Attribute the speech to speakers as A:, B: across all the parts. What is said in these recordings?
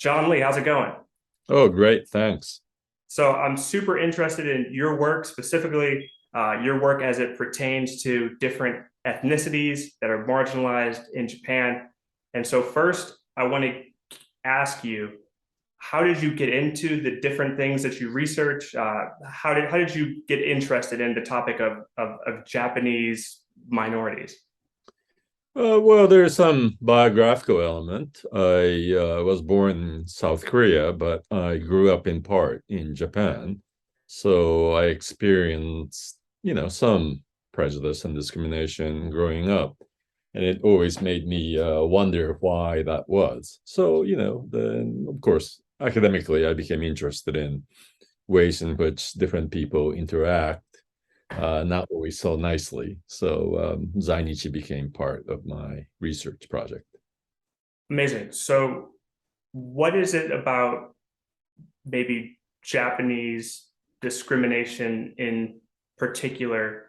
A: John Lee, how's it going?
B: Oh, great. Thanks.
A: So I'm super interested in your work, specifically your work as it pertains to different ethnicities that are marginalized in Japan. And so first, I want to ask you, how did you get into the different things that you research? How did you get interested in the topic of Japanese minorities?
B: Well, there's some biographical element. I was born in South Korea, but I grew up in part in Japan. So I experienced, some prejudice and discrimination growing up. And it always made me wonder why that was. So, then, of course, academically, I became interested in ways in which different people interact, not always so nicely. So Zainichi became part of my research project.
A: Amazing. So what is it about maybe Japanese discrimination in particular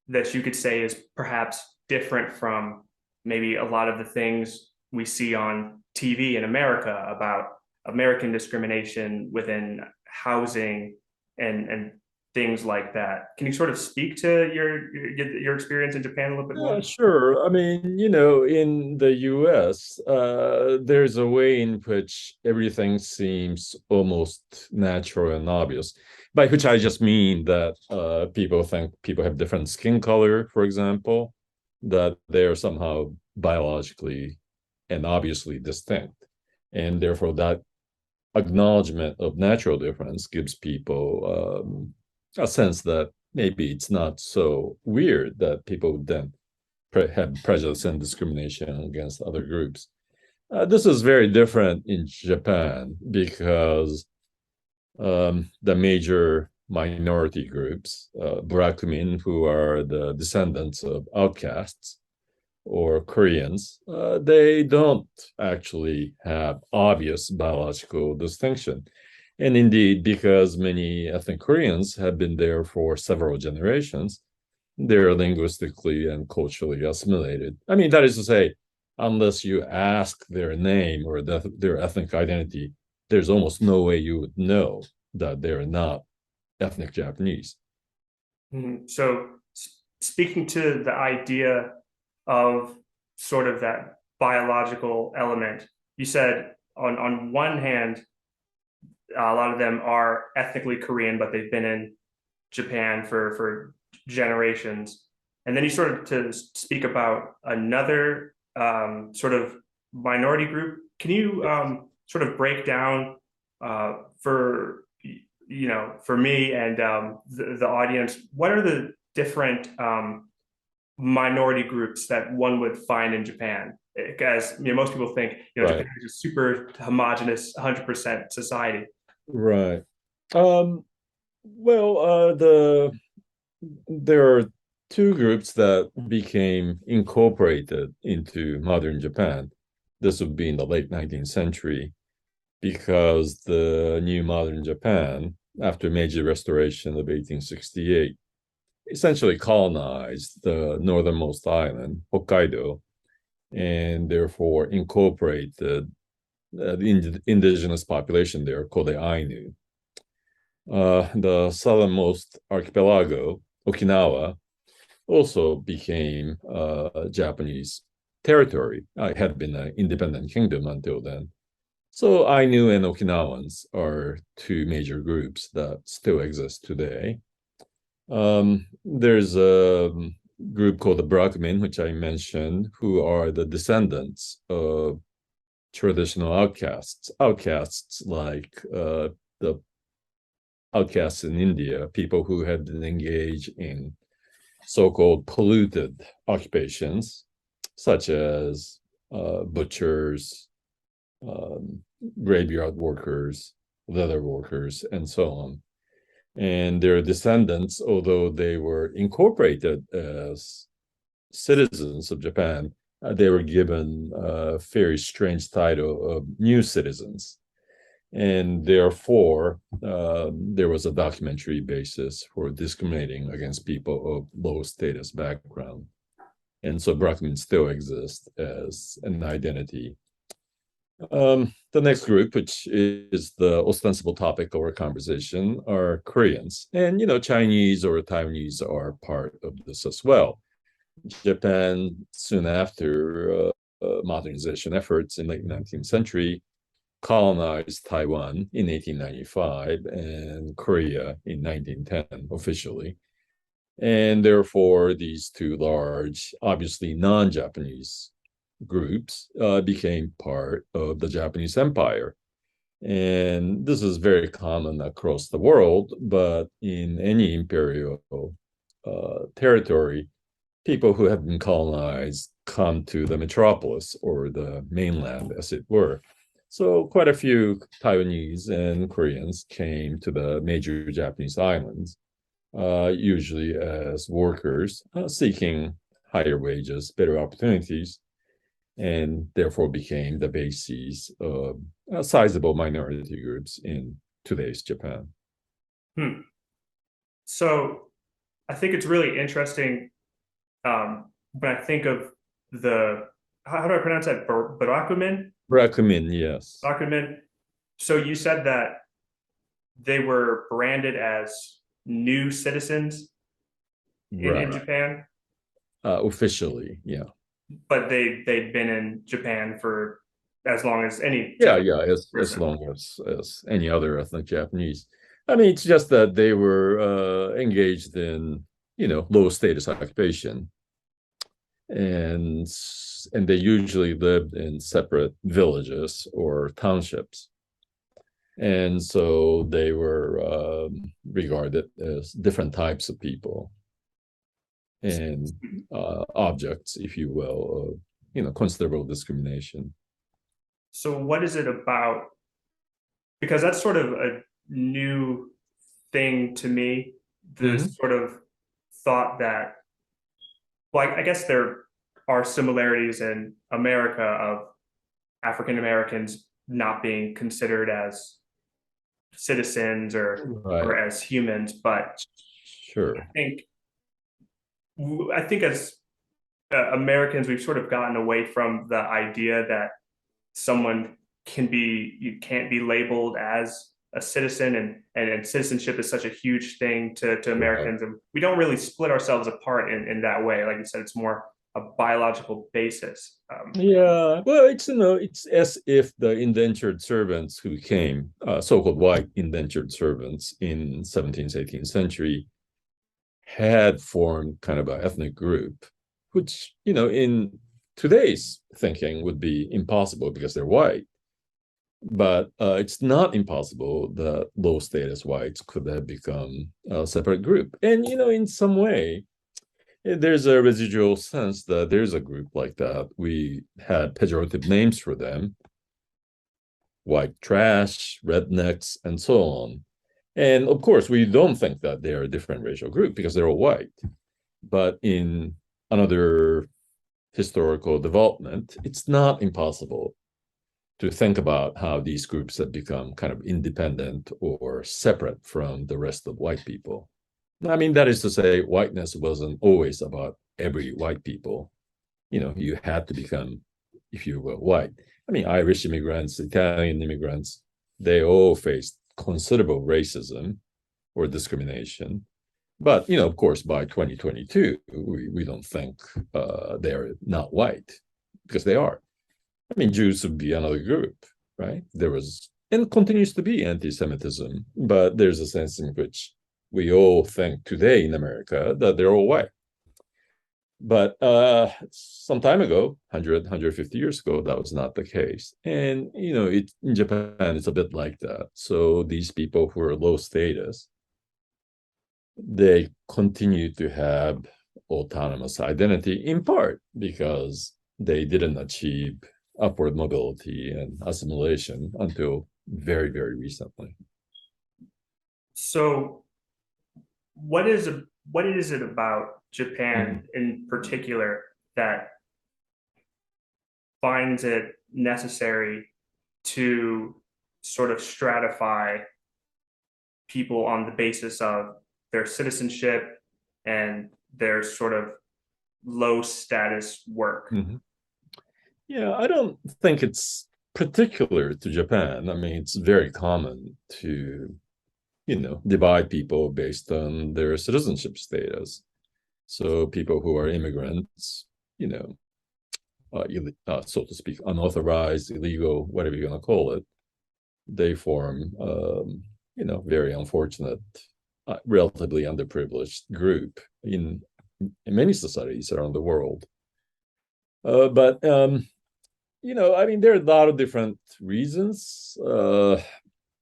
A: that you could say is perhaps different from maybe a lot of the things we see on TV in America about American discrimination within housing and things like that. Can you sort of speak to your experience in Japan a little bit
B: Yeah,
A: more?
B: sure. I mean, in the US, there's a way in which everything seems almost natural and obvious, by which I just mean that people think people have different skin color, for example, that they are somehow biologically and obviously distinct. And therefore, that acknowledgement of natural difference gives people a sense that maybe it's not so weird that people would then have prejudice and discrimination against other groups. This is very different in Japan because the major minority groups, Brakumin, who are the descendants of outcasts, or Koreans, they don't actually have obvious biological distinction. And indeed, because many ethnic Koreans have been there for several generations, they're linguistically and culturally assimilated. I mean, that is to say, unless you ask their name or their ethnic identity, there's almost no way you would know that they're not ethnic Japanese.
A: Mhm. So, speaking to the idea of sort of that biological element, you said on one hand, a lot of them are ethnically Korean, but they've been in Japan for generations. And then you sort of to speak about another sort of minority group. Can you sort of break down for for me and the audience, what are the different minority groups that one would find in Japan? Because most people think Japan
B: Right,
A: is a super homogenous 100% society.
B: right. Um, well, there are two groups that became incorporated into modern Japan. This would be in the late 19th century because the new modern Japan, after Meiji Restoration of 1868, essentially colonized the northernmost island, Hokkaido, and therefore incorporated the indigenous population there called the Ainu. The southernmost archipelago, Okinawa, also became Japanese territory. I had been an independent kingdom until then. So Ainu and Okinawans are two major groups that still exist today. There's a group called the Brahmin, which I mentioned, who are the descendants of traditional outcasts, outcasts like the outcasts in India, people who had been engaged in so-called polluted occupations, such as butchers, graveyard workers, leather workers, and so on. And their descendants, although they were incorporated as citizens of Japan, they were given a very strange title of new citizens. And therefore, there was a documentary basis for discriminating against people of low status background. And so Brahmin still exists as an identity. The next group, which is the ostensible topic of our conversation, are Koreans. And, Chinese or Taiwanese are part of this as well. Japan, soon after modernization efforts in late 19th century, colonized Taiwan in 1895 and Korea in 1910 officially. And therefore, these two large, obviously non-Japanese groups became part of the Japanese Empire. And this is very common across the world, but in any imperial territory, people who have been colonized come to the metropolis or the mainland, as it were. So quite a few Taiwanese and Koreans came to the major Japanese islands, usually as workers seeking higher wages, better opportunities, and therefore became the bases of sizable minority groups in today's Japan.
A: Hmm. So I think it's really interesting when I think of the how do I pronounce that? Barakumin?
B: Recommend, yes.
A: Barakumin. So you said that they were branded as new citizens in
B: Right.
A: Japan,
B: Officially, yeah.
A: but they'd been in Japan for as long as any
B: Yeah,
A: Japanese
B: yeah, as
A: person.
B: long as any other ethnic Japanese. I mean, it's just that they were engaged in, low status occupation, and and they usually lived in separate villages or townships, and so they were regarded as different types of people and objects, if you will, of considerable discrimination.
A: So what is it about? Because that's sort of a new thing to me.
B: Mm-hmm.
A: This sort of thought that, well, I guess there are similarities in America of African Americans not being considered as citizens or
B: Right.
A: as humans, but I
B: Sure.
A: think I think as Americans, we've sort of gotten away from the idea that someone you can't be labeled as a citizen, and citizenship is such a huge thing to
B: Right.
A: Americans, and we don't really split ourselves apart in that way. Like you said, it's more a biological basis.
B: Yeah, well, it's as if the indentured servants who came, so-called white indentured servants in 17th, 18th century, had formed kind of an ethnic group, which, in today's thinking would be impossible because they're white. But it's not impossible that low status whites could have become a separate group. And, in some way, there's a residual sense that there's a group like that. We had pejorative names for them: white trash, rednecks, and so on. And of course, we don't think that they're a different racial group because they're all white. But in another historical development, it's not impossible to think about how these groups have become kind of independent or separate from the rest of white people. I mean, that is to say, whiteness wasn't always about every white people. You had to become, if you were white. I mean, Irish immigrants, Italian immigrants, they all faced considerable racism or discrimination. But, of course, by 2022, we don't think they're not white, because they are. I mean, Jews would be another group, right? There was and continues to be anti-Semitism, but there's a sense in which we all think today in America that they're all white. But some time ago, 150 years ago, that was not the case. And, in Japan, it's a bit like that. So these people who are low status, they continue to have autonomous identity, in part because they didn't achieve upward mobility and assimilation until very, very recently.
A: So what is it about Japan
B: Mhm.
A: in particular that finds it necessary to sort of stratify people on the basis of their citizenship and their sort of low status work?
B: Mhm. Yeah, I don't think it's particular to Japan. I mean, it's very common to, divide people based on their citizenship status. So people who are immigrants, you know, so to speak, unauthorized, illegal, whatever you're going to call it, they form, very unfortunate, relatively underprivileged group in many societies around the world. But I mean, there are a lot of different reasons.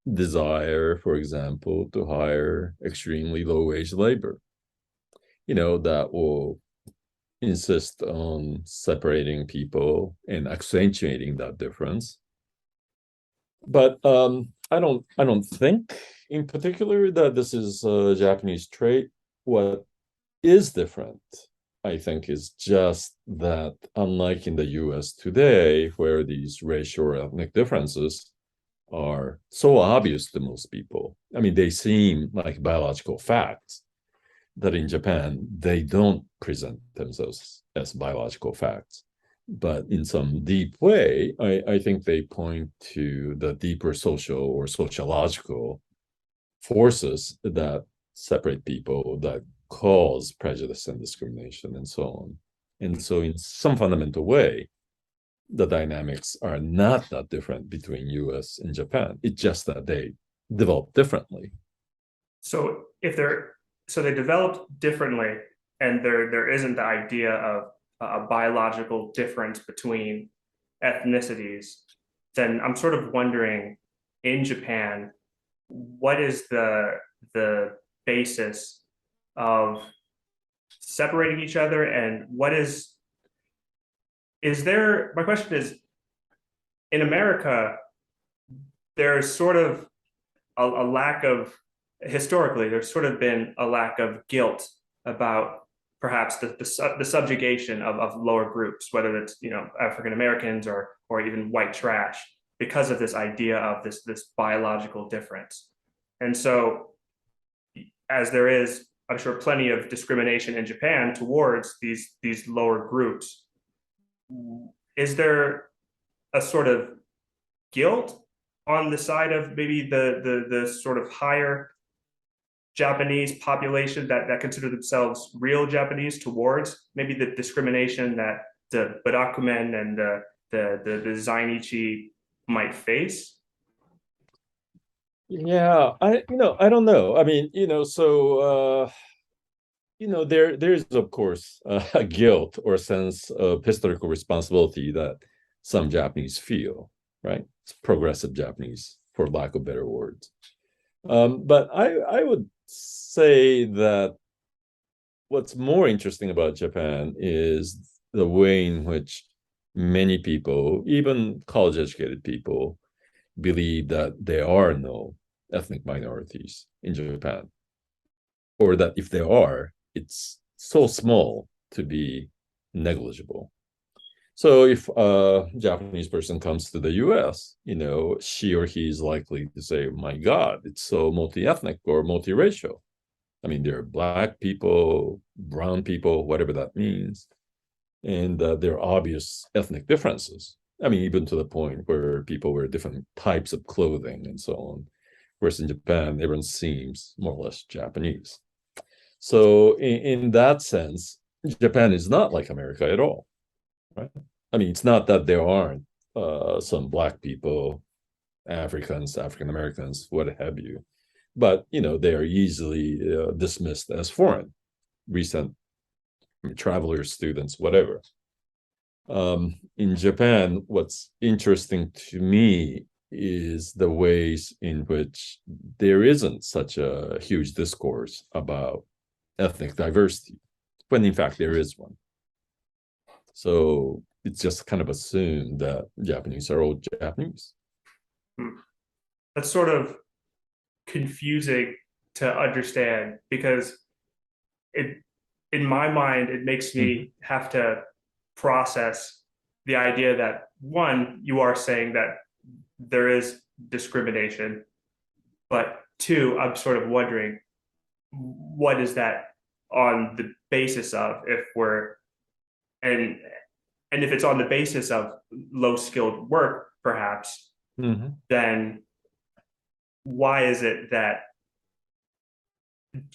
B: Desire, for example, to hire extremely low wage labor, that will insist on separating people and accentuating that difference. But I don't think in particular that this is a Japanese trait. What is different, I think, is just that unlike in the US today, where these racial or ethnic differences are so obvious to most people. I mean, they seem like biological facts, that in Japan, they don't present themselves as biological facts. But in some deep way, I think they point to the deeper social or sociological forces that separate people, that cause prejudice and discrimination and so on. And so, in some fundamental way, the dynamics are not that different between US and Japan. It's just that they develop differently.
A: So if they're so they developed differently, and there isn't the idea of a biological difference between ethnicities, then I'm sort of wondering, in Japan, what is the basis of separating each other, and what is there, my question is, in America, there's sort of a lack of, historically, there's sort of been a lack of guilt about perhaps the subjugation of lower groups, whether it's, African Americans or even white trash, because of this idea of this biological difference. And so, as there is, I'm sure, plenty of discrimination in Japan towards these lower groups, is there a sort of guilt on the side of maybe the sort of higher Japanese population that consider themselves real Japanese towards maybe the discrimination that the Barakumen and the Zainichi might face?
B: Yeah, I don't know. I mean, there's of course a guilt or a sense of historical responsibility that some Japanese feel, right? It's progressive Japanese, for lack of better words. But I would say that what's more interesting about Japan is the way in which many people, even college educated people, believe that there are no ethnic minorities in Japan, or that if there are, it's so small to be negligible. So if a Japanese person comes to the US, she or he is likely to say, my God, it's so multi-ethnic or multiracial. I mean, there are Black people, brown people, whatever that means. And there are obvious ethnic differences. I mean, even to the point where people wear different types of clothing and so on. Whereas in Japan, everyone seems more or less Japanese. So in that sense, Japan is not like America at all, right? I mean, it's not that there aren't some Black people, Africans, African Americans, what have you, but they are easily dismissed as foreign, recent travelers, students, whatever. In Japan, what's interesting to me is the ways in which there isn't such a huge discourse about ethnic diversity, when in fact there is one. So it's just kind of assumed that Japanese are all Japanese.
A: That's sort of confusing to understand, because it, in my mind, it makes me have to process the idea that, one, you are saying that there is discrimination, but two, I'm sort of wondering, what is that on the basis of, if we're and if it's on the basis of low skilled work, perhaps,
B: Mhm.
A: then why is it that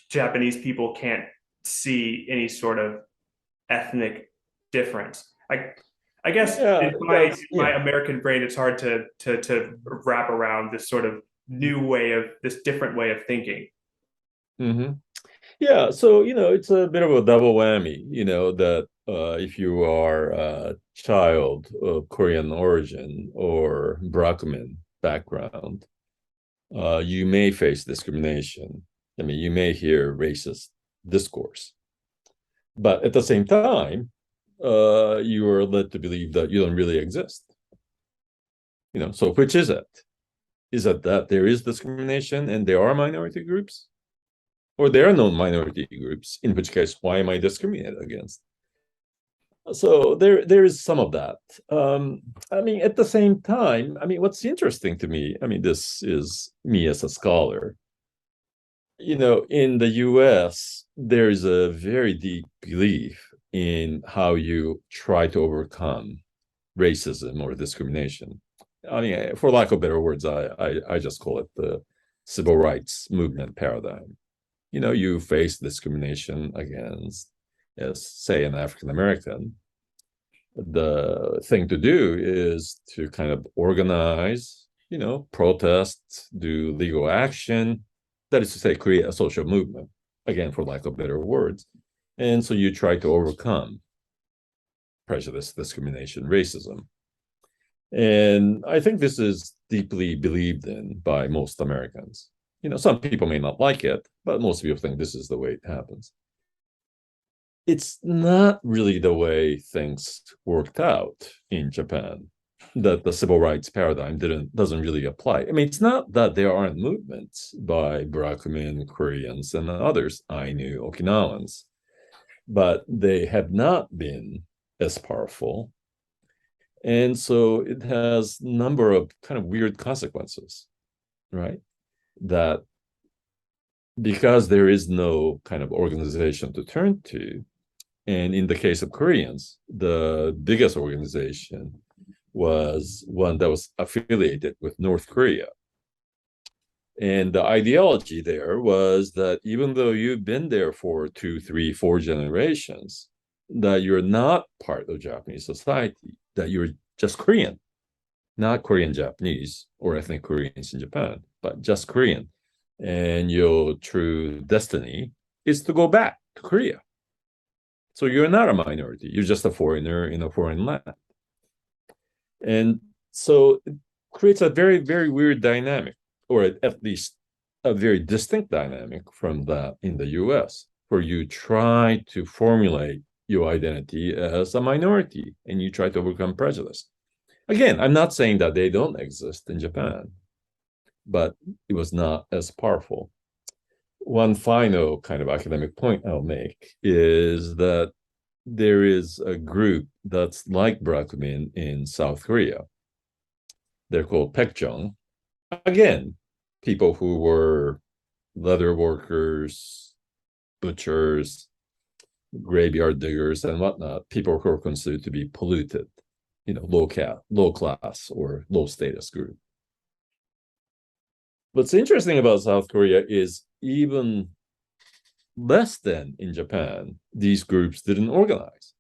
A: Japanese people can't see any sort of ethnic difference? I guess
B: Yeah, that's
A: in my
B: yeah.
A: American brain, it's hard to wrap around this sort of new way of this different way of thinking.
B: Hmm. Yeah, so it's a bit of a double whammy, that if you are a child of Korean origin or Brahmin background, you may face discrimination. I mean, you may hear racist discourse, but at the same time, you are led to believe that you don't really exist. So which is it? Is it that there is discrimination and there are minority groups, or there are no minority groups? In which case, why am I discriminated against? So there is some of that. I mean, at the same time, I mean, what's interesting to me, I mean, this is me as a scholar. In the US, there is a very deep belief in how you try to overcome racism or discrimination. I mean, for lack of better words, I just call it the civil rights movement paradigm. You face discrimination against, as say, an African American. The thing to do is to kind of organize, protest, do legal action. That is to say, create a social movement, again, for lack of better words. And so you try to overcome prejudice, discrimination, racism. And I think this is deeply believed in by most Americans. Some people may not like it, but most people think this is the way it happens. It's not really the way things worked out in Japan. That the civil rights paradigm doesn't really apply. I mean, it's not that there aren't movements by Brahmin, Koreans, and others, Ainu, Okinawans, but they have not been as powerful. And so it has a number of kind of weird consequences, right? That because there is no kind of organization to turn to, and in the case of Koreans, the biggest organization was one that was affiliated with North Korea. And the ideology there was that even though you've been there for 2, 3, 4 generations, that you're not part of Japanese society, that you're just Korean, not Korean Japanese or ethnic Koreans in Japan, but just Korean. And your true destiny is to go back to Korea. So you're not a minority. You're just a foreigner in a foreign land. And so it creates a very, very weird dynamic, or at least a very distinct dynamic from that in the US, where you try to formulate your identity as a minority and you try to overcome prejudice. Again, I'm not saying that they don't exist in Japan, but it was not as powerful. One final kind of academic point I'll make is that there is a group that's like Brahmin in South Korea. They're called Pekjong. Again, people who were leather workers, butchers, graveyard diggers, and whatnot, people who are considered to be polluted, low class or low status group. What's interesting about South Korea is even less than in Japan, these groups didn't organize.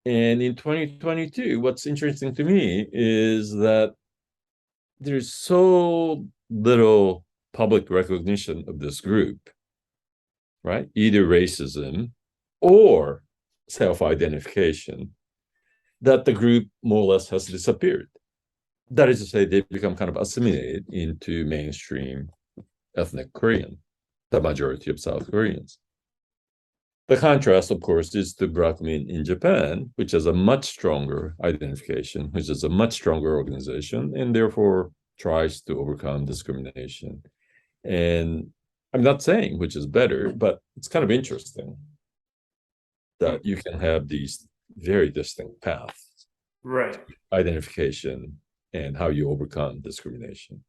B: And in 2022, what's interesting to me is that there's so little public recognition of this group, right? Either racism or self-identification, that the group more or less has disappeared. That is to say, they've become kind of assimilated into mainstream ethnic Korean, the majority of South Koreans. The contrast, of course, is to Brahmin in Japan, which has a much stronger identification, which is a much stronger organization, and therefore tries to overcome discrimination. And I'm not saying which is better, but it's kind of interesting that you can have these very distinct paths,
A: Right.
B: identification, and how you overcome discrimination.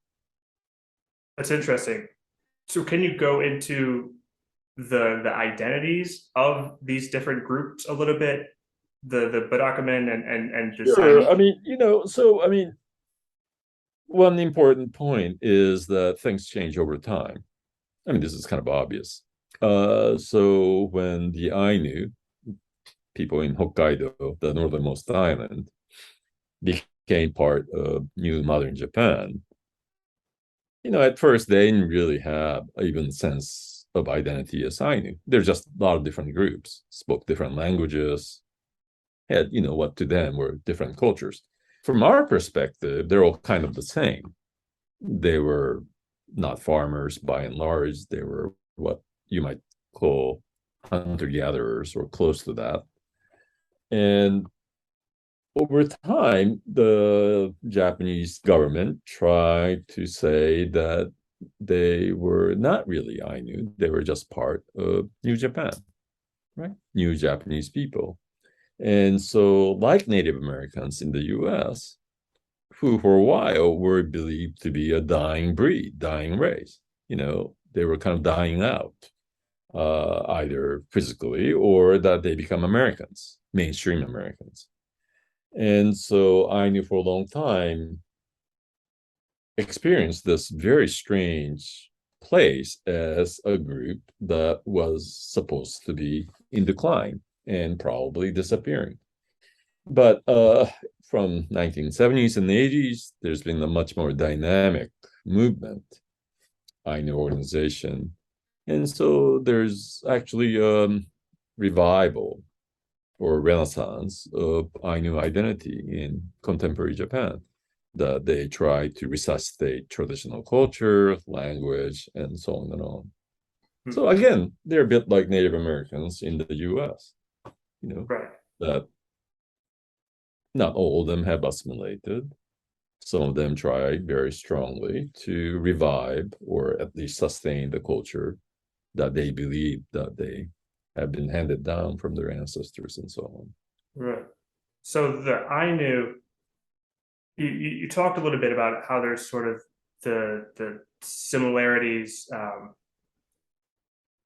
A: That's interesting. So can you go into the identities of these different groups a little bit the Barakumen and the
B: Sure. I
A: Zainichi.
B: mean, so I mean, one important point is that things change over time. I mean, this is kind of obvious. So when the Ainu, people in Hokkaido, the northernmost island, became part of new modern Japan, at first they didn't really have even sense of identity as Ainu. There's just a lot of different groups, spoke different languages, had, what to them were different cultures. From our perspective, they're all kind of the same. They were not farmers by and large. They were what you might call hunter gatherers or close to that. And over time, the Japanese government tried to say that they were not really Ainu, they were just part of New Japan, right? New Japanese people. And so, like Native Americans in the US, who for a while were believed to be a dying breed, dying race, they were kind of dying out, either physically or that they become Americans, mainstream Americans. And so I knew for a long time experienced this very strange place as a group that was supposed to be in decline and probably disappearing. But from 1970s and 80s, there's been a much more dynamic movement, Ainu organization. And so there's actually revival or renaissance of Ainu identity in contemporary Japan, that they try to resuscitate traditional culture, language, and so on and on. So again, they're a bit like Native Americans in the US,
A: Right.
B: that not all of them have assimilated. Some of them try very strongly to revive or at least sustain the culture that they believe that they have been handed down from their ancestors and so on.
A: Right. So the Ainu, you talked a little bit about how there's sort of the similarities,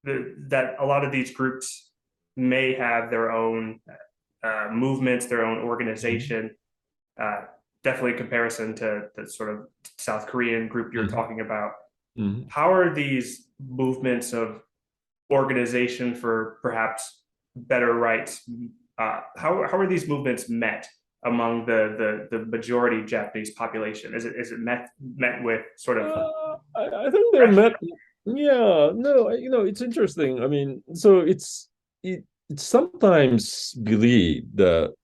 A: that a lot of these groups may have their own movements, their own organization. Definitely in comparison to the sort of South Korean group you're talking about. How are these movements of organization for perhaps better rights? How are these movements met among the majority Japanese population? Is it met with sort of
B: I think they're met. Yeah, no, it's interesting. I mean, so it's sometimes believed that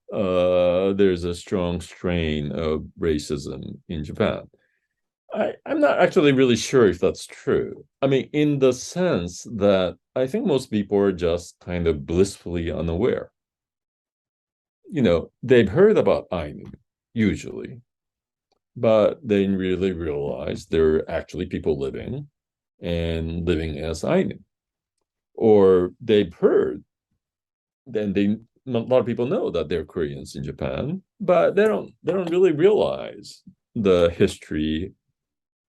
B: there's a strong strain of racism in Japan. I'm not actually really sure if that's true. I mean, in the sense that I think most people are just kind of blissfully unaware. They've heard about Ainu, usually, but they didn't really realize there are actually people living as Ainu. Or they've heard, then a lot of people know that they're Koreans in Japan, but they don't really realize the history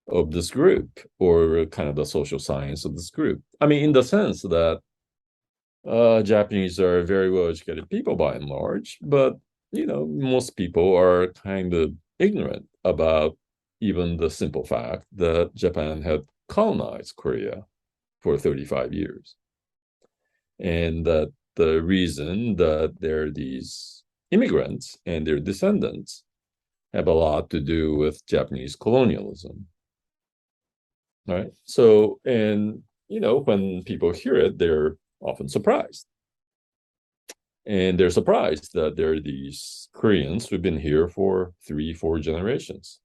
B: of this group or kind of the social science of this group. I mean, in the sense that Japanese are very well educated people by and large, but most people are kind of ignorant about even the simple fact that Japan had colonized Korea for 35 years. And that the reason that there are these immigrants and their descendants have a lot to do with Japanese colonialism. Right. So, and, when people hear it, they're often surprised. And they're surprised that there are these Koreans who've been here for 3, 4 generations.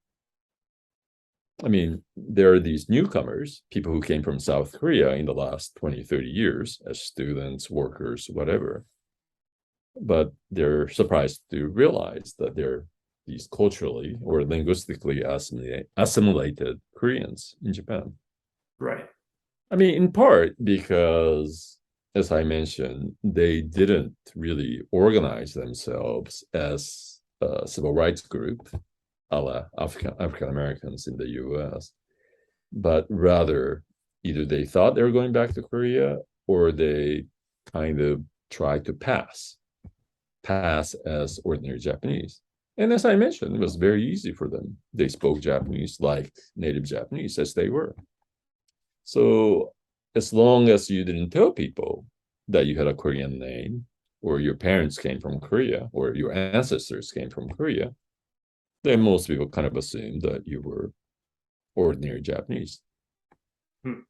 B: I mean, there are these newcomers, people who came from South Korea in the last 20, 30 years as students, workers, whatever. But they're surprised to realize that they're these culturally or linguistically assimilated Koreans in Japan.
A: right?
B: I mean, in part because, as I mentioned, they didn't really organize themselves as a civil rights group, a la African Americans in the US, but rather either they thought they were going back to Korea or they kind of tried to pass pass as ordinary Japanese. And as I mentioned, it was very easy for them. They spoke Japanese like native Japanese as they were. So as long as you didn't tell people that you had a Korean name, or your parents came from Korea, or your ancestors came from Korea, then most people kind of assumed that you were ordinary Japanese.
A: Hmm.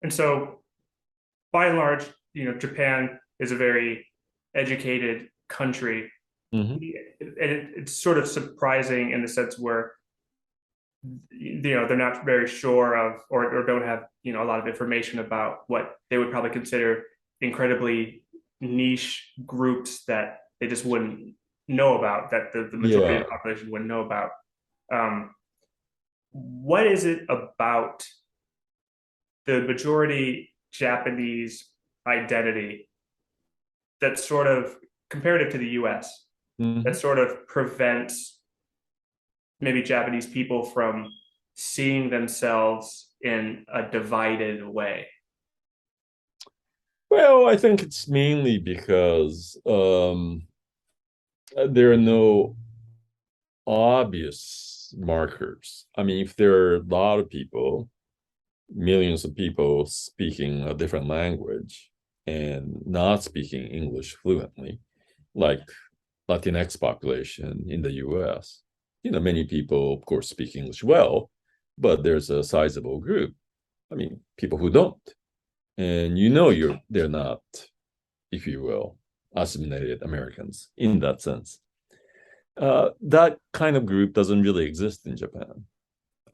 A: And so, by and large, Japan is a very educated country.
B: Mm-hmm.
A: And it's sort of surprising in the sense where they're not very sure of or don't have a lot of information about what they would probably consider incredibly niche groups that they just wouldn't know about, that the majority of
B: Yeah.
A: the population wouldn't know about. um, what is it about the majority Japanese identity that sort of, comparative to the US, that
B: Mm-hmm.
A: sort of prevents maybe Japanese people from seeing themselves in a divided way?
B: Well, I think it's mainly because there are no obvious markers. I mean, if there are a lot of people, millions of people speaking a different language and not speaking English fluently, like Latinx population in the US, many people, of course, speak English well, but there's a sizable group. I mean, people who don't. And they're not, if you will, assimilated Americans in that sense. That kind of group doesn't really exist in Japan.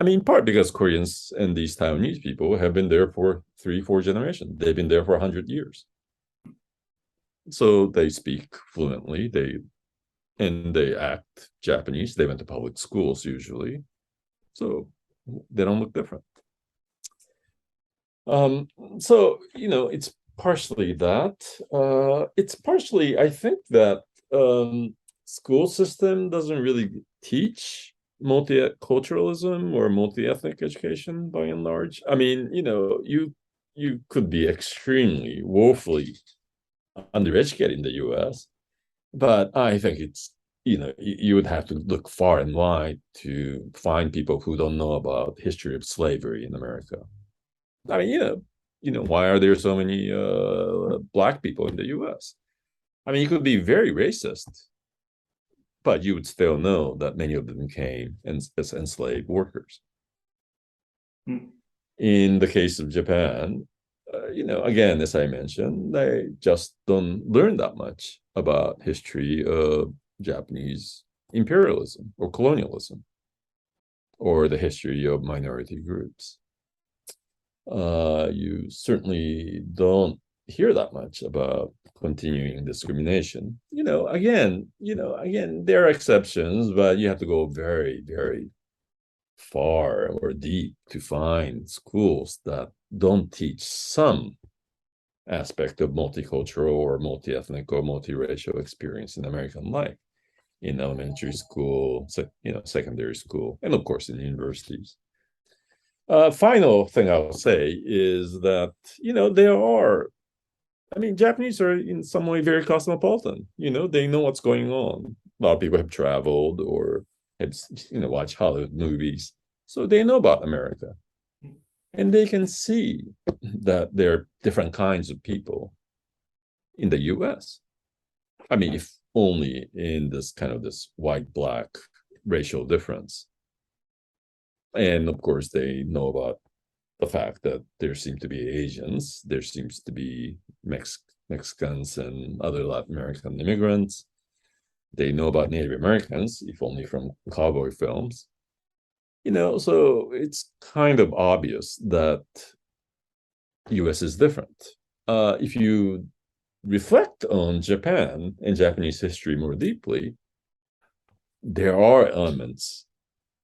B: I mean, in part because Koreans and these Taiwanese people have been there for 3, 4 generations. They've been there for 100 years. So they speak fluently. They act Japanese. They went to public schools usually. So they don't look different. So it's partially that. It's partially, I think, that school system doesn't really teach multiculturalism or multi-ethnic education by and large. I mean, you could be extremely woefully undereducated in the US, but I think it's you would have to look far and wide to find people who don't know about history of slavery in America. I mean, why are there so many black people in the US? I mean, you could be very racist, but you would still know that many of them came as enslaved workers.
A: Hmm.
B: In the case of Japan, again, as I mentioned, they just don't learn that much about history of Japanese imperialism or colonialism or the history of minority groups. You certainly don't hear that much about continuing discrimination. Again, there are exceptions, but you have to go very, very far or deep to find schools that don't teach some aspect of multicultural or multi-ethnic or multiracial experience in American life in elementary school, secondary school, and of course in universities. Final thing I'll say is that there are. I mean, Japanese are in some way very cosmopolitan. They know what's going on. A lot of people have traveled or have watched Hollywood movies, so they know about America, and they can see that there are different kinds of people in the U.S. I mean, if only in this white-black racial difference. And of course, they know about the fact that there seem to be Asians, there seems to be Mexicans and other Latin American immigrants. They know about Native Americans, if only from cowboy films. So it's kind of obvious that US is different. If you reflect on Japan and Japanese history more deeply, there are elements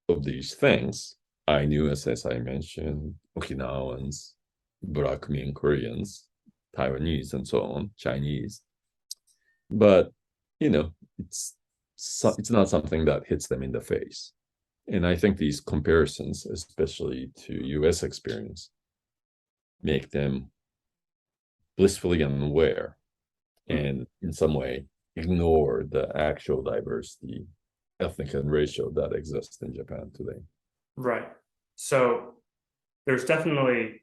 B: of these things. Ainu, as I mentioned, Okinawans, Burakumin Koreans, Taiwanese, and so on, Chinese. But it's not something that hits them in the face. And I think these comparisons, especially to US experience, make them blissfully unaware and in some way ignore the actual diversity, ethnic and racial, that exists in Japan today.
A: Right. So there's definitely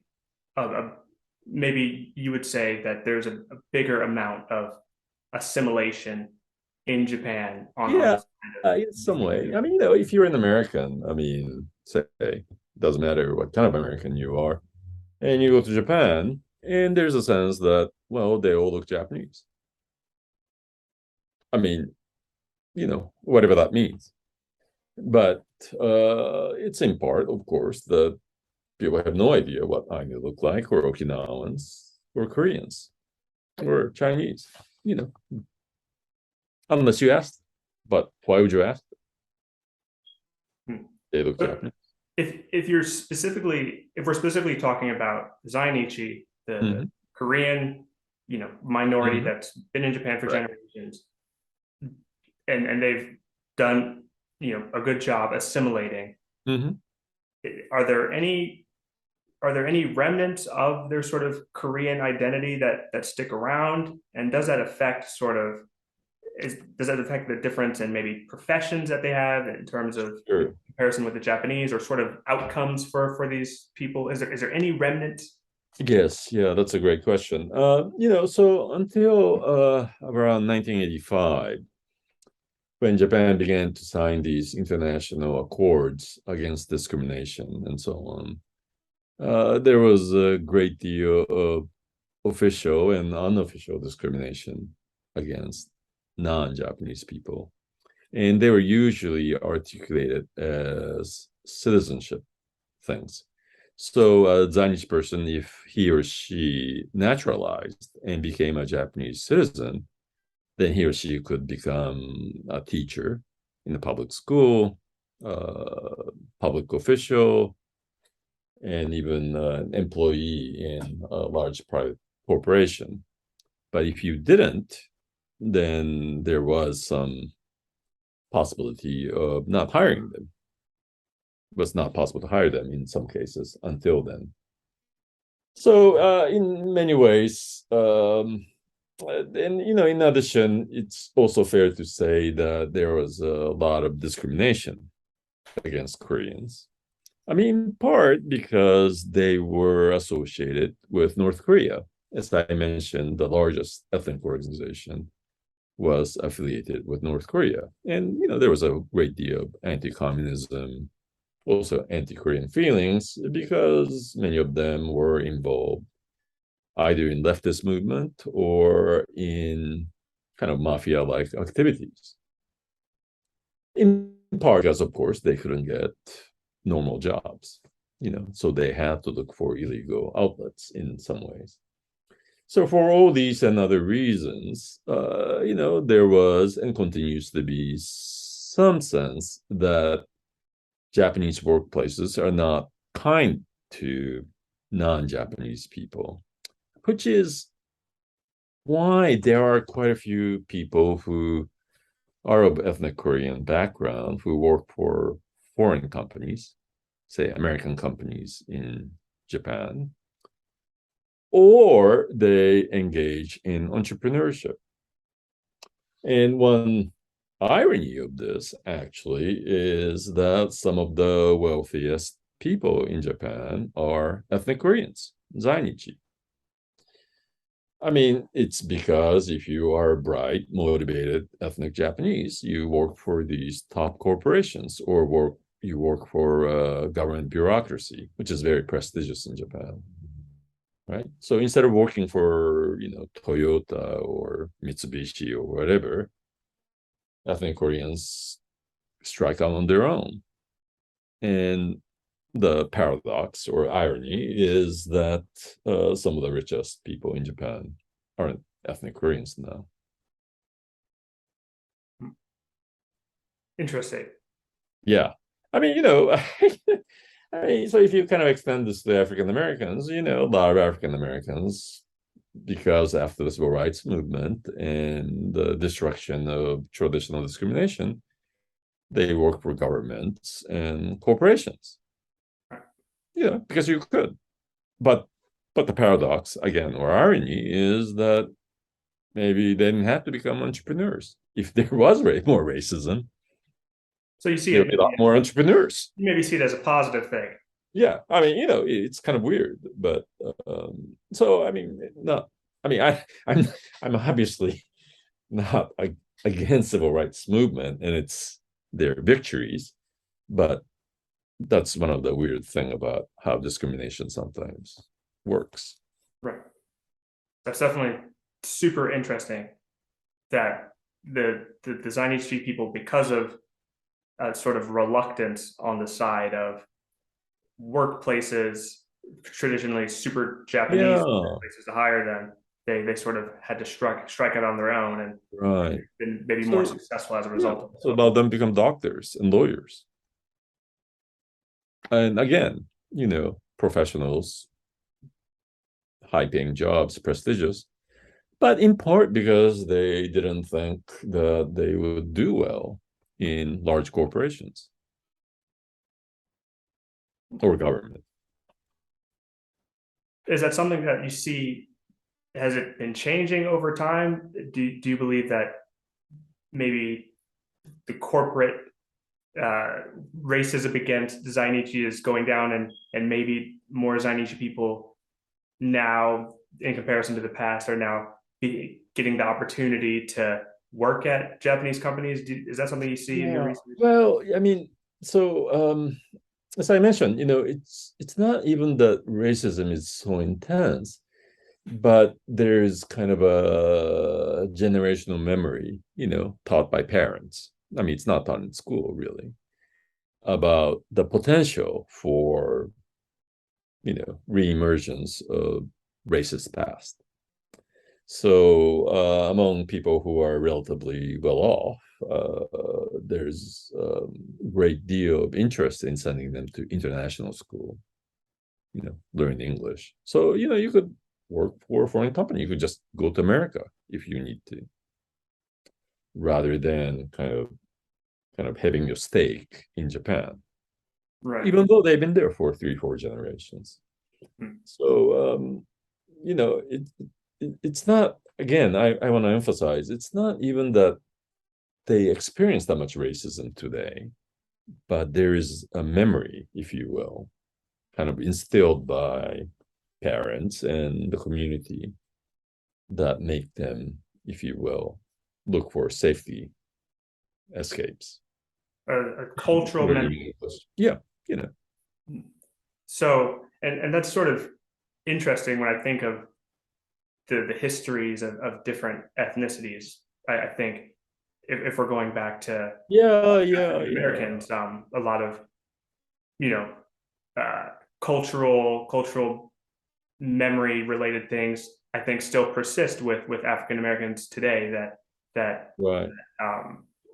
A: maybe you would say that there's a bigger amount of assimilation in Japan on
B: Yeah,
A: this kind
B: in some way. I mean, if you're an American, I mean, say, doesn't matter what kind of American you are, and you go to Japan, and there's a sense that, well, they all look Japanese. I mean, whatever that means. But it's in part, of course, that people have no idea what Ainu look like, or Okinawans, or Koreans, or Chinese, you know, unless you ask. But why would you ask?
A: of.
B: They look
A: But
B: Japanese.
A: if we're specifically talking about Zainichi, the
B: Mm-hmm.
A: Korean, minority
B: Mm-hmm.
A: that's been in Japan for
B: Right.
A: generations, and they've done, a good job assimilating.
B: Mm-hmm.
A: Are there any remnants of their sort of Korean identity that stick around? And does that affect does that affect the difference in maybe professions that they have in terms of
B: Sure.
A: comparison with the Japanese, or sort of outcomes for these people? Is there any remnant?
B: Yes, yeah, that's a great question. So until around 1985, when Japan began to sign these international accords against discrimination and so on, there was a great deal of official and unofficial discrimination against non-Japanese people. And they were usually articulated as citizenship things. So a Zainichi person, if he or she naturalized and became a Japanese citizen, then he or she could become a teacher in a public school, public official, and even an employee in a large private corporation. But if you didn't, then there was some possibility of not hiring them. It was not possible to hire them in some cases until then. So, in many ways, and in addition, it's also fair to say that there was a lot of discrimination against Koreans. I mean, in part because they were associated with North Korea. As I mentioned, the largest ethnic organization was affiliated with North Korea. And, there was a great deal of anti-communism, also anti-Korean feelings, because many of them were involved either in leftist movement or in kind of mafia-like activities. In part because, of course, they couldn't get normal jobs, so they had to look for illegal outlets in some ways. So for all these and other reasons, there was and continues to be some sense that Japanese workplaces are not kind to non-Japanese people, which is why there are quite a few people who are of ethnic Korean background who work for foreign companies, say American companies in Japan, or they engage in entrepreneurship. And one irony of this actually is that some of the wealthiest people in Japan are ethnic Koreans, Zainichi. I mean, it's because if you are bright, motivated ethnic Japanese, you work for these top corporations, or you work for government bureaucracy, which is very prestigious in Japan, right? So instead of working for, Toyota or Mitsubishi or whatever, ethnic Koreans strike out on their own. And the paradox or irony is that some of the richest people in Japan aren't ethnic Koreans now.
A: Interesting.
B: Yeah. I mean, so if you kind of extend this to African Americans, a lot of African Americans, because after the civil rights movement and the destruction of traditional discrimination, they work for governments and corporations. Because you could. But the paradox, again, or irony, is that Maybe they didn't have to become entrepreneurs. If there was more racism,
A: So you see
B: there
A: it
B: would be a lot more entrepreneurs.
A: maybe see it as a positive thing.
B: Yeah, I mean, it's kind of weird, but so I mean, not. I mean, I'm I'm obviously not against civil rights movement and it's their victories, but that's one of the weird thing about how discrimination sometimes works.
A: Right. That's definitely super interesting that the Zainichi people, because of a sort of reluctance on the side of workplaces, traditionally super Japanese
B: Yeah,
A: places to hire them, they sort of had to strike out on their own and
B: right.
A: been maybe more
B: So
A: successful as a
B: yeah,
A: result
B: so
A: of
B: now them become doctors and lawyers, and again, professionals, high-paying jobs, prestigious, but in part because they didn't think that they would do well in large corporations or government.
A: Is that something that you see? Has it been changing over time? Do you believe that maybe the corporate uh, racism against Zainichi is going down, and maybe more Zainichi people now, in comparison to the past, are now getting the opportunity to work at Japanese companies? Is that something you see in your
B: Yeah.
A: research?
B: Well, I mean, so as I mentioned, it's not even that racism is so intense, but there's kind of a generational memory, taught by parents. I mean, it's not taught in school really about the potential for, reemergence of racist past. So among people who are relatively well off, there's a great deal of interest in sending them to international school, learn English. So, you could work for a foreign company. You could just go to America if you need to, rather than kind of having your stake in Japan,
A: Right.
B: even though they've been there for 3, 4 generations.
A: Hmm.
B: So it's not, again, I want to emphasize, it's not even that they experience that much racism today, but there is a memory, if you will, kind of instilled by parents and the community that make them, if you will, look for safety escapes.
A: A cultural memory.
B: Yeah,
A: So, and that's sort of interesting when I think of the histories of different ethnicities. I think if we're going back to
B: yeah, yeah,
A: African
B: yeah.
A: Americans, a lot of you know uh, cultural memory related things I think still persist with African Americans today that
B: Right.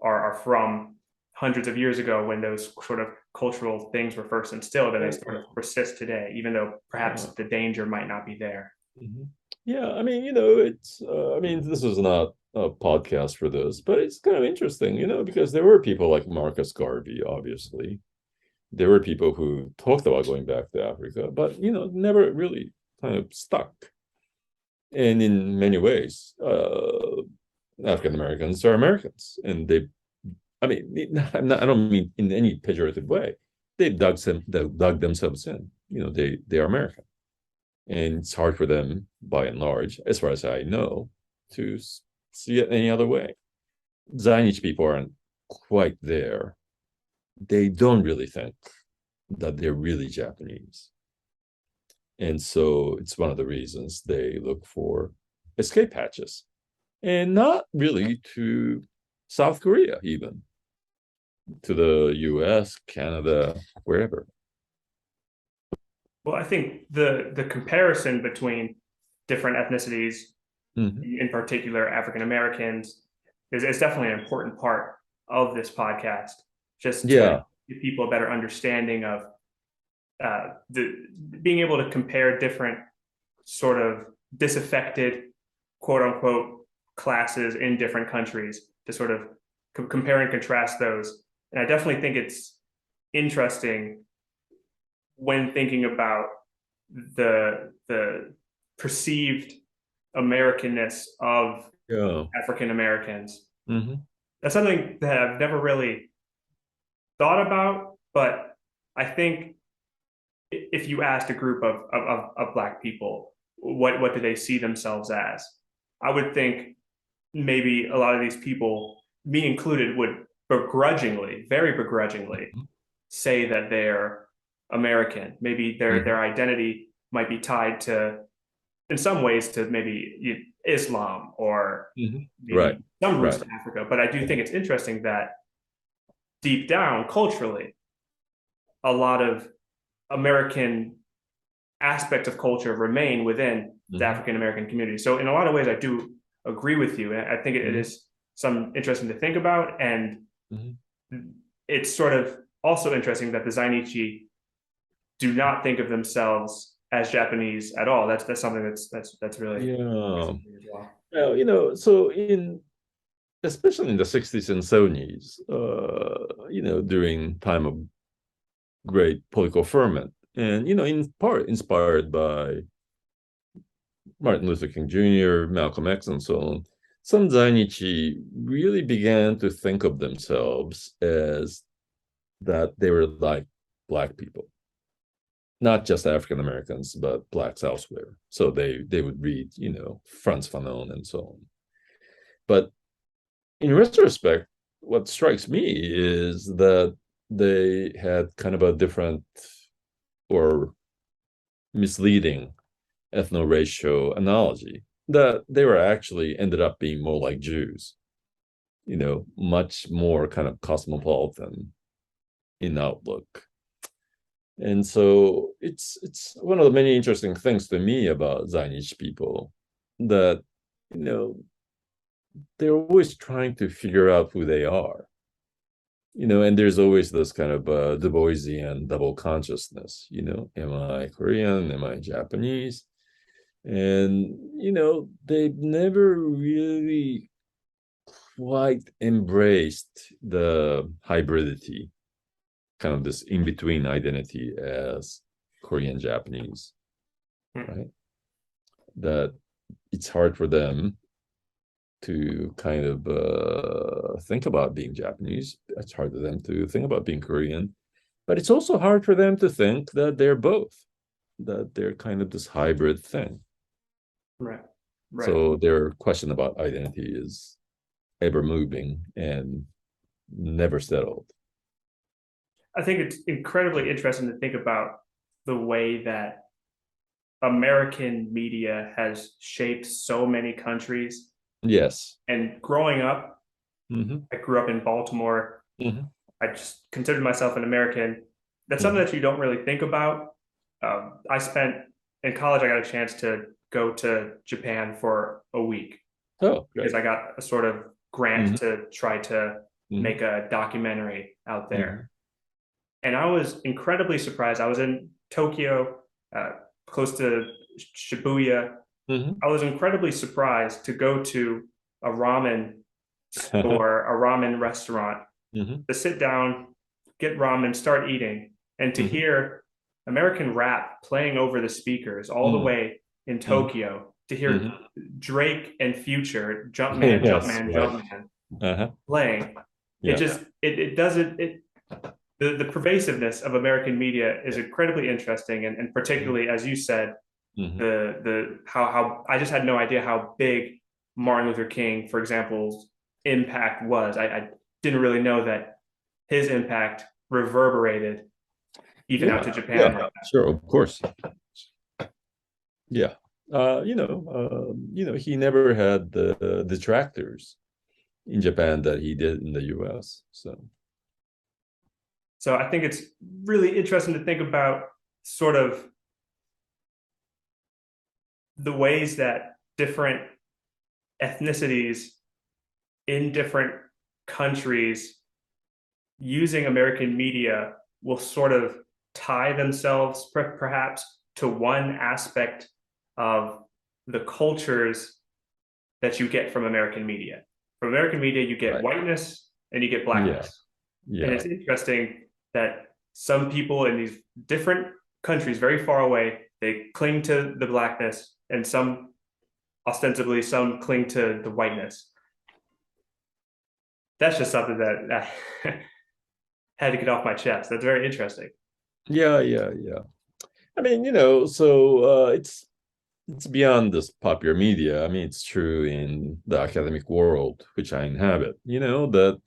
A: are from hundreds of years ago when those sort of cultural things were first instilled, and they sort of persist today, even though perhaps
B: Yeah.
A: the danger might not be there.
B: Mhm. Yeah, I mean, I mean, this is not a podcast for this, but it's kind of interesting, because there were people like Marcus Garvey, obviously. There were people who talked about going back to Africa, but, never really kind of stuck. And in many ways, African Americans are Americans, and I mean, I don't mean in any pejorative way. They dug themselves in. They are American, and it's hard for them, by and large, as far as I know, to see it any other way. Zainichi people aren't quite there. They don't really think that they're really Japanese, and so it's one of the reasons they look for escape hatches, and not really to South Korea, even to the U.S., Canada, wherever.
A: Well, I think the comparison between different ethnicities,
B: Mm-hmm.
A: in particular African Americans, is definitely an important part of this podcast, just to
B: Yeah,
A: give people a better understanding of the being able to compare different sort of disaffected quote unquote classes in different countries to sort of compare and contrast those. And I definitely think it's interesting when thinking about the perceived Americanness of
B: Yeah.
A: African Americans.
B: Hmm.
A: That's something that I've never really thought about, but I think if you asked a group of Black people, what do they see themselves as? I would think maybe a lot of these people, me included, would begrudgingly, very begrudgingly, say that they're American. Maybe
B: Hmm.
A: their identity might be tied to, in some ways, to maybe Islam or
B: Hmm. Right.
A: maybe some roots
B: Right.
A: to Africa. But I do think it's interesting that deep down, culturally, a lot of American aspects of culture remain within the
B: Hmm.
A: African American community. So in a lot of ways, I do agree with you. And I think it
B: Hmm.
A: is some interesting to think about. And
B: Hmm.
A: it's sort of also interesting that the Zainichi do not think of themselves as Japanese at all. That's something that's really
B: Yeah.
A: interesting as well.
B: Well, so in especially in the 60s and 70s, during time of great political ferment, and in part inspired by Martin Luther King Jr., Malcolm X, and so on, some Zainichi really began to think of themselves as that they were like Black people, not just African Americans, but Blacks elsewhere. So they would read, Frantz Fanon and so on. But in retrospect, what strikes me is that they had kind of a different or misleading ethno-racial analogy, that they were actually ended up being more like Jews, much more kind of cosmopolitan in outlook. And so it's one of the many interesting things to me about Zainichi people, that you know they're always trying to figure out who they are, and there's always this kind of Du Boisian double consciousness, am I Korean, am I Japanese? And they've never really quite embraced the hybridity, kind of this in-between identity as Korean Japanese,
A: Hmm.
B: right? That it's hard for them to kind of think about being Japanese. It's hard for them to think about being Korean, but it's also hard for them to think that they're both, that they're kind of this hybrid thing.
A: Right. Right.
B: So their question about identity is ever moving and never settled.
A: I think it's incredibly interesting to think about the way that American media has shaped so many countries.
B: Yes.
A: And growing up,
B: Mm-hmm.
A: I grew up in Baltimore.
B: Mm-hmm.
A: I just considered myself an American. That's something
B: Mm-hmm.
A: that you don't really think about. I spent in college, I got a chance to go to Japan for a week
B: Oh,
A: because
B: great.
A: I got a sort of grant
B: Mm-hmm.
A: to try to
B: Mm-hmm.
A: make a documentary out
B: Mm-hmm.
A: there. And I was incredibly surprised. I was in Tokyo, uh, close to Shibuya.
B: Mm-hmm.
A: I was incredibly surprised to go to a ramen store, a ramen restaurant,
B: Mm-hmm.
A: to sit down, get ramen, start eating, and to
B: Mm-hmm.
A: hear American rap playing over the speakers all the way in
B: Mm-hmm.
A: Tokyo, to hear
B: Mm-hmm.
A: Drake and Future, Jumpman,
B: Yes,
A: Jumpman,
B: right.
A: Jumpman
B: Uh-huh.
A: playing. It
B: Yeah.
A: just it doesn't it the pervasiveness of American media is
B: Yeah.
A: incredibly interesting, and particularly as you said,
B: Mm-hmm.
A: the how I just had no idea how big Martin Luther King, for example's impact was. I didn't really know that his impact reverberated even out
B: Yeah.
A: to Japan
B: Yeah.
A: like
B: Sure. Of course. Yeah. He never had the detractors in Japan that he did in the US. So
A: so I think it's really interesting to think about sort of the ways that different ethnicities in different countries using American media will sort of tie themselves perhaps to one aspect of the cultures that you get from American media. From American media, you get
B: right.
A: whiteness and you get
B: Yeah.
A: blackness. And
B: Yeah.
A: it's interesting that some people in these different countries very far away, they cling to the blackness, and some ostensibly some cling to the whiteness. That's just something that I had to get off my chest. That's very interesting.
B: Yeah, yeah, yeah. I mean, it's beyond this popular media. I mean, it's true in the academic world, which I inhabit. That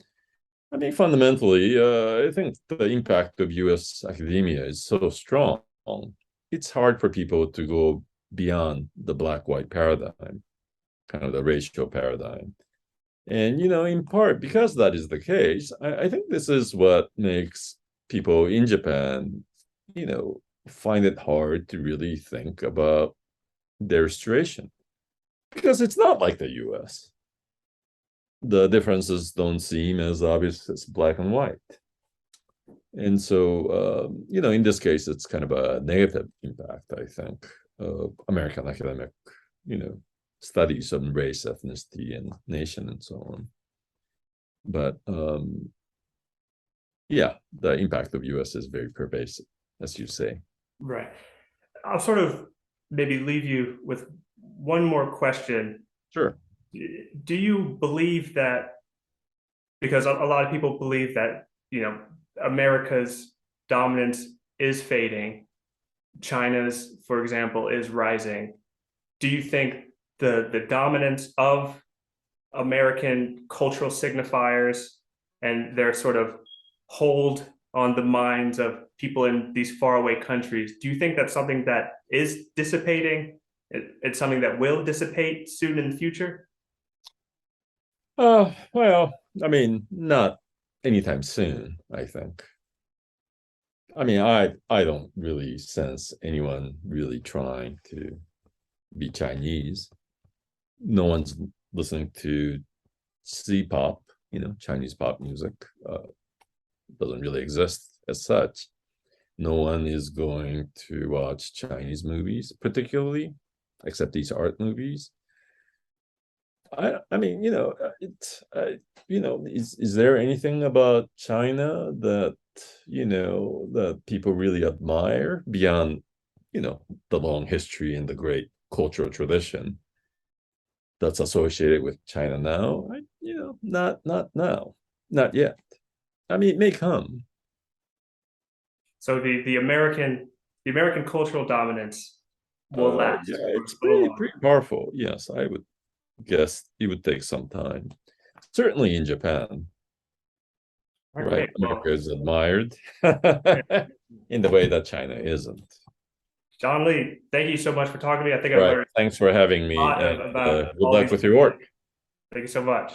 B: I mean, fundamentally, I think the impact of U.S. academia is so strong. It's hard for people to go beyond the black-white paradigm, kind of the racial paradigm. And, in part because that is the case, I think this is what makes people in Japan, find it hard to really think about their situation because it's not like the US. The differences don't seem as obvious as black and white. And so, in this case, it's kind of a negative impact, I think, of American academic, you know, studies on race, ethnicity, and nation, and so on. But yeah, the impact of US is very pervasive, as you say.
A: Right. I'll sort of maybe leave you with one more question.
B: Sure.
A: Do you believe that, because a lot of people believe that, America's dominance is fading, China's, for example, is rising. Do you think the dominance of American cultural signifiers and their sort of hold on the minds of people in these faraway countries, do you think that's something that is dissipating? It's something that will dissipate soon in the future?
B: Well, I mean, not anytime soon, I think. I mean, I don't really sense anyone really trying to be Chinese. No one's listening to C-pop, Chinese pop music. Doesn't really exist as such. No one is going to watch Chinese movies, particularly, except these art movies. I mean, is there anything about China that that people really admire beyond the long history and the great cultural tradition that's associated with China now? Not now, not yet. I mean, it may come.
A: So the American cultural dominance will last
B: Yeah, it's
A: for a
B: pretty
A: while.
B: powerful. Yes, I would guess it would take some time. Certainly in Japan,
A: All right,
B: right?
A: great.
B: America
A: Well,
B: is admired in the way that China isn't.
A: John Lee, thank you so much for talking to me. I think
B: All
A: I've
B: right.
A: learned
B: Thanks for having
A: a
B: me,
A: lot
B: and
A: about
B: good
A: all
B: luck
A: these
B: with your
A: different.
B: work.
A: Thank you so much.